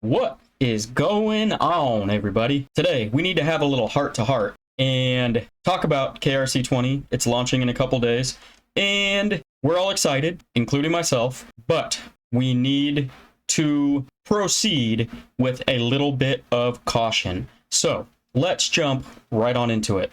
What is going on, everybody? Today, we need to have a little heart-to-heart and talk about KRC-20. It's launching in a couple days, and we're all excited, including myself, but we need to proceed with a little bit of caution. So, let's jump right on into it.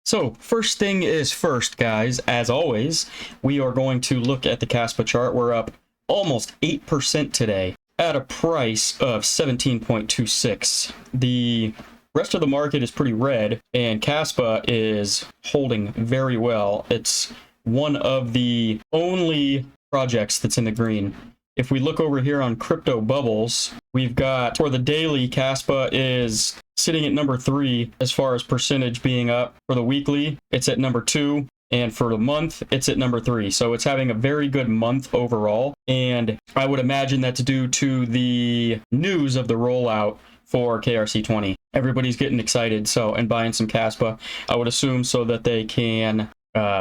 So first thing is first, guys, as always, we are going to look at the KASPA chart. We're up almost 8% today at a price of 17.26. The rest of the market is pretty red, and KASPA is holding very well. It's one of the only projects that's in the green. If we look over here on crypto bubbles, we've got, for the daily, KASPA is sitting at number 3 as far as percentage being up. For the weekly, it's at number 2. And for the month, it's at number 3. So it's having a very good month overall. And I would imagine that's due to the news of the rollout for KRC-20. Everybody's getting excited and buying some KASPA, I would assume, so that they can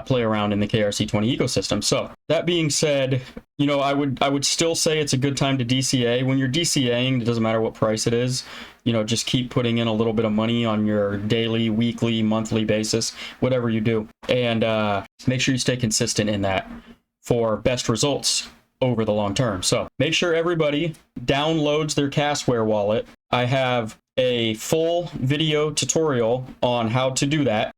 play around in the KRC-20 ecosystem. So that being said, you know, I would still say it's a good time to DCA. When you're DCAing, it doesn't matter what price it is. You know, just keep putting in a little bit of money on your daily, weekly, monthly basis, whatever you do, and make sure you stay consistent in that for best results over the long term. So make sure everybody downloads their Casware wallet. I have a full video tutorial on how to do that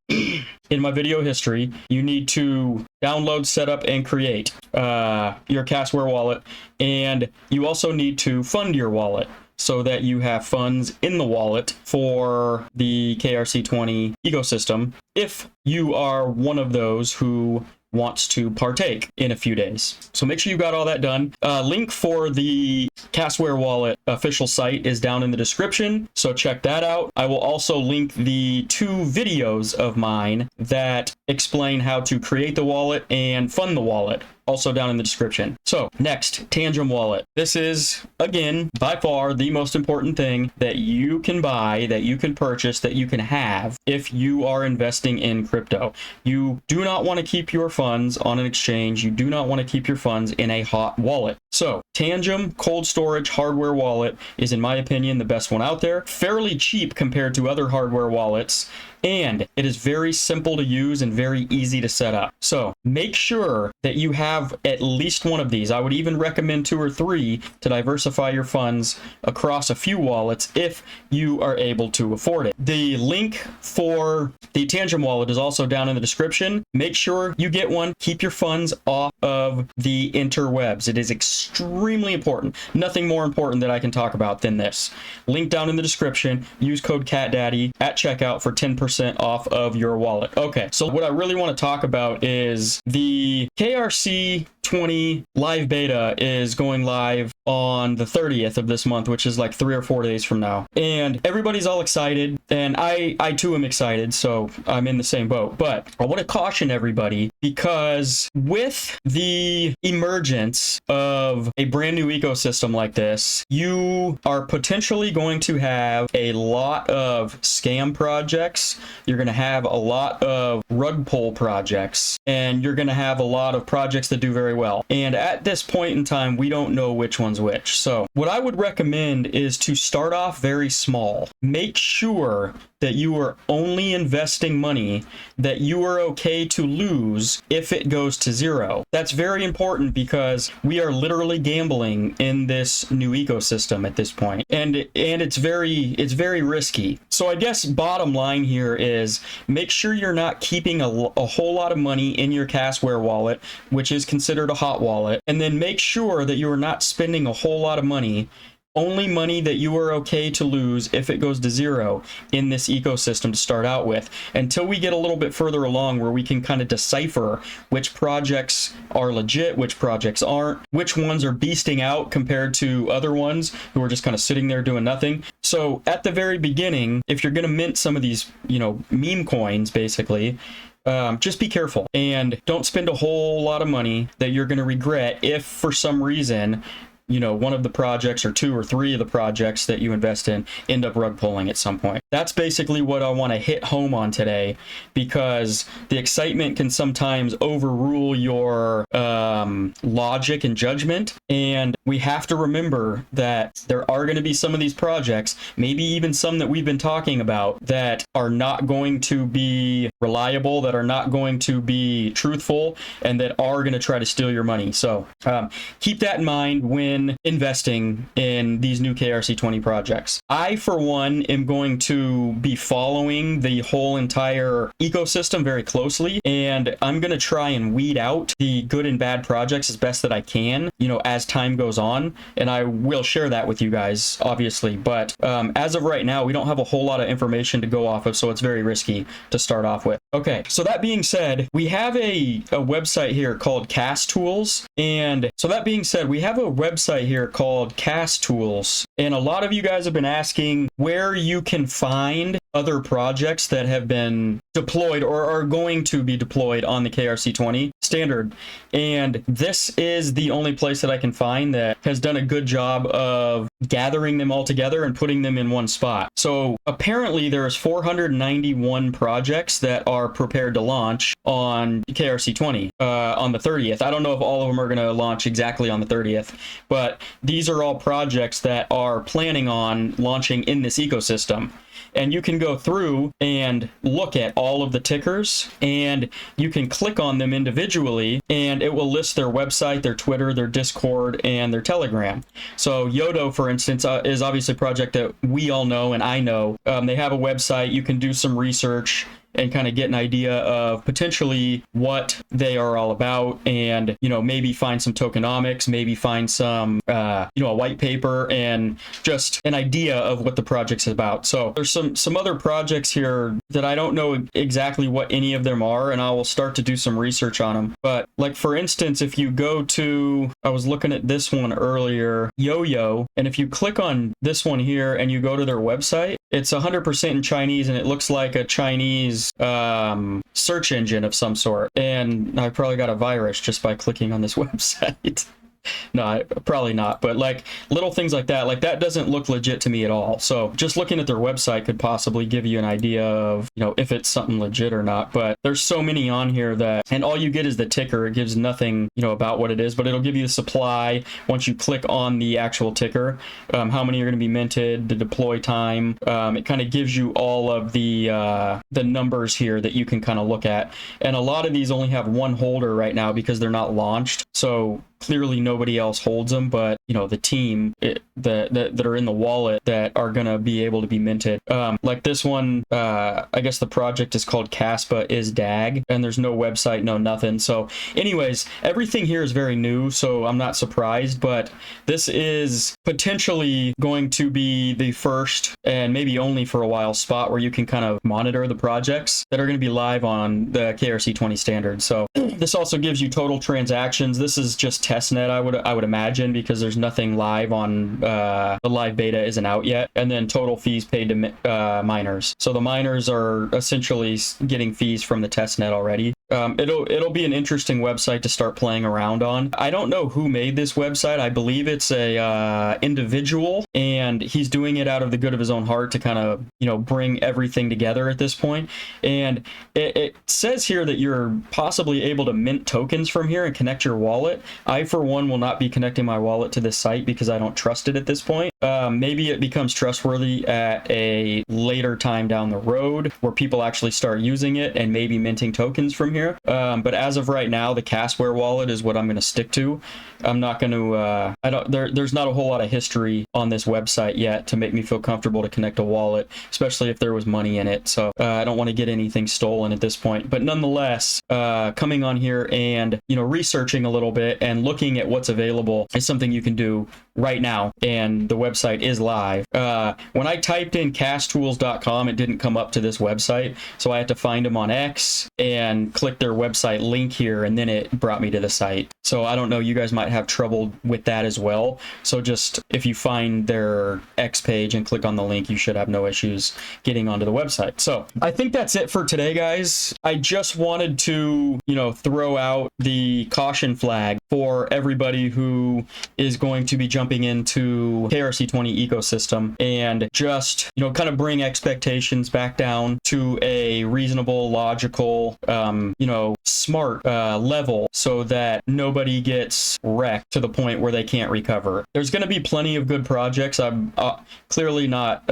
in my video history. You need to download, set up, and create your Casware wallet, and you also need to fund your wallet so that you have funds in the wallet for the KRC-20 ecosystem if you are one of those who wants to partake in a few days. So make sure you got all that done. Link for the Casware wallet official site is down in the description, so check that out. I will also link the 2 videos of mine that explain how to create the wallet and fund the wallet, also down in the description. So next, Tangem wallet. This is, again, by far the most important thing that you can buy, that you can purchase, that you can have if you are investing in crypto. You do not want to keep your funds on an exchange. You do not want to keep your funds in a hot wallet. So Tangem cold storage hardware wallet is, in my opinion, the best one out there. Fairly cheap compared to other hardware wallets, and it is very simple to use and very easy to set up. So make sure that you have at least one of these. I would even recommend 2 or 3 to diversify your funds across a few wallets if you are able to afford it. The link for the Tangem wallet is also down in the description. Make sure you get one. Keep your funds off of the interwebs. It is extremely important. Nothing more important that I can talk about than this. Link down in the description. Use code CATDADDY at checkout for 10% off of your wallet. Okay, so what I really want to talk about is the KRC-20 live beta is going live on the 30th of this month, which is like 3 or 4 days from now. And everybody's all excited, and I too am excited, so I'm in the same boat. But I want to caution everybody, because with the emergence of a brand new ecosystem like this, you are potentially going to have a lot of scam projects. You're going to have a lot of rug pull projects, and you're going to have a lot of projects that do very well. And at this point in time, we don't know which one's which. So what I would recommend is to start off very small. Make sure that you are only investing money that you are okay to lose if it goes to 0. That's very important, because we are literally gambling in this new ecosystem at this point, and it's very risky. So I guess bottom line here is make sure you're not keeping a whole lot of money in your Casware wallet, which is considered a hot wallet, and then make sure that you are not spending a whole lot of money. Only money that you are okay to lose if it goes to 0 in this ecosystem to start out with, until we get a little bit further along where we can kind of decipher which projects are legit, which projects aren't, which ones are beasting out compared to other ones who are just kind of sitting there doing nothing. So at the very beginning, if you're going to mint some of these, you know, meme coins, basically, just be careful and don't spend a whole lot of money that you're going to regret if for some reason, you know, one of the projects or 2 or 3 of the projects that you invest in end up rug pulling at some point. that's basically what I want to hit home on today, because the excitement can sometimes overrule your logic and judgment. And we have to remember that there are going to be some of these projects, maybe even some that we've been talking about, that are not going to be reliable, that are not going to be truthful, and that are going to try to steal your money. So keep that in mind when investing in these new KRC-20 projects. I, for one, am going to be following the whole entire ecosystem very closely, and I'm going to try and weed out the good and bad projects as best that I can, you know, as time goes on, and I will share that with you guys, obviously. But as of right now, we don't have a whole lot of information to go off of, so it's very risky to start off with. Okay, so that being said, we have a website here called KASPA Tools, and so that being said, we have a website here called KASPA Tools, and a lot of you guys have been asking where you can find other projects that have been deployed or are going to be deployed on the KRC-20 standard. And this is the only place that I can find that has done a good job of gathering them all together and putting them in one spot. So apparently there's 491 projects that are prepared to launch on KRC-20 on the 30th. I don't know if all of them are going to launch exactly on the 30th, but these are all projects that are planning on launching in this ecosystem. And you can go through and look at all of the tickers, and you can click on them individually, and it will list their website, their Twitter, their Discord, and their Telegram. So Yodo, for instance, is obviously a project that we all know and I know. They have a website. You can do some research and kind of get an idea of potentially what they are all about, and, you know, maybe find some tokenomics, maybe find some, you know, a white paper, and just an idea of what the project's about. So there's some other projects here that I don't know exactly what any of them are, and I will start to do some research on them. But like, for instance, if you go to, I was looking at this one earlier, Yo-Yo, and if you click on this one here and you go to their website, it's 100% in Chinese, and it looks like a Chinese search engine of some sort. And I probably got a virus just by clicking on this website. No, probably not, but like little things like that doesn't look legit to me at all. So just looking at their website could possibly give you an idea of, you know, if it's something legit or not. But there's so many on here that, and all you get is the ticker. It gives nothing, you know, about what it is, but it'll give you the supply once you click on the actual ticker, how many are going to be minted, the deploy time. It kind of gives you all of the numbers here that you can kind of look at. And a lot of these only have one holder right now because they're not launched. So clearly nobody else holds them, but, you know, the team that are in the wallet that are going to be able to be minted. Like this one, I guess the project is called KASPA is DAG, and there's no website, no nothing. So anyways, everything here is very new, so I'm not surprised, but this is potentially going to be the first, and maybe only for a while, spot where you can kind of monitor the projects that are going to be live on the KRC-20 standard. So this also gives you total transactions. This is just testnet, I would imagine, because there's nothing live on the live beta isn't out yet. And then total fees paid to miners. So the miners are essentially getting fees from the testnet already. It'll be an interesting website to start playing around on. I don't know who made this website. I believe it's a individual, and he's doing it out of the good of his own heart to kind of, you know, bring everything together at this point. And it says here that you're possibly able to mint tokens from here and connect your wallet. I, for one, will not be connecting my wallet to this site because I don't trust it at this point. Maybe it becomes trustworthy at a later time down the road where people actually start using it and maybe minting tokens from here. But as of right now, the Casware wallet is what I'm going to stick to. I'm not going to, there's not a whole lot of history on this website yet to make me feel comfortable to connect a wallet, especially if there was money in it. So I don't want to get anything stolen at this point. But nonetheless, coming on here and, you know, researching a little bit and looking at what's available is something you can do right now, and the website is live. When I typed in castools.com, it didn't come up to this website, so I had to find them on X and click their website link here, and then it brought me to the site. So I don't know, you guys might have trouble with that as well. So just if you find their X page and click on the link, you should have no issues getting onto the website. So I think that's it for today, guys. I just wanted to, you know, throw out the caution flag for everybody who is going to be jumping into KRC KRC-20 ecosystem and just, you know, kind of bring expectations back down to a reasonable, logical, you know, smart level so that nobody gets wrecked to the point where they can't recover. There's going to be plenty of good projects. I'm clearly not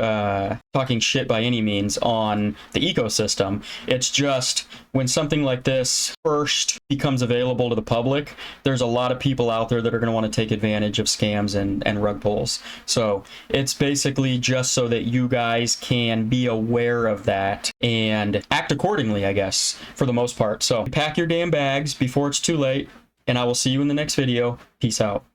talking shit by any means on the ecosystem. It's just when something like this first becomes available to the public, there's a lot of people out there that are going to want to take advantage of scams and rug pulls. So it's basically just so that you guys can be aware of that and act accordingly, I guess, for the most part. So pack your damn bags before it's too late, and I will see you in the next video. Peace out.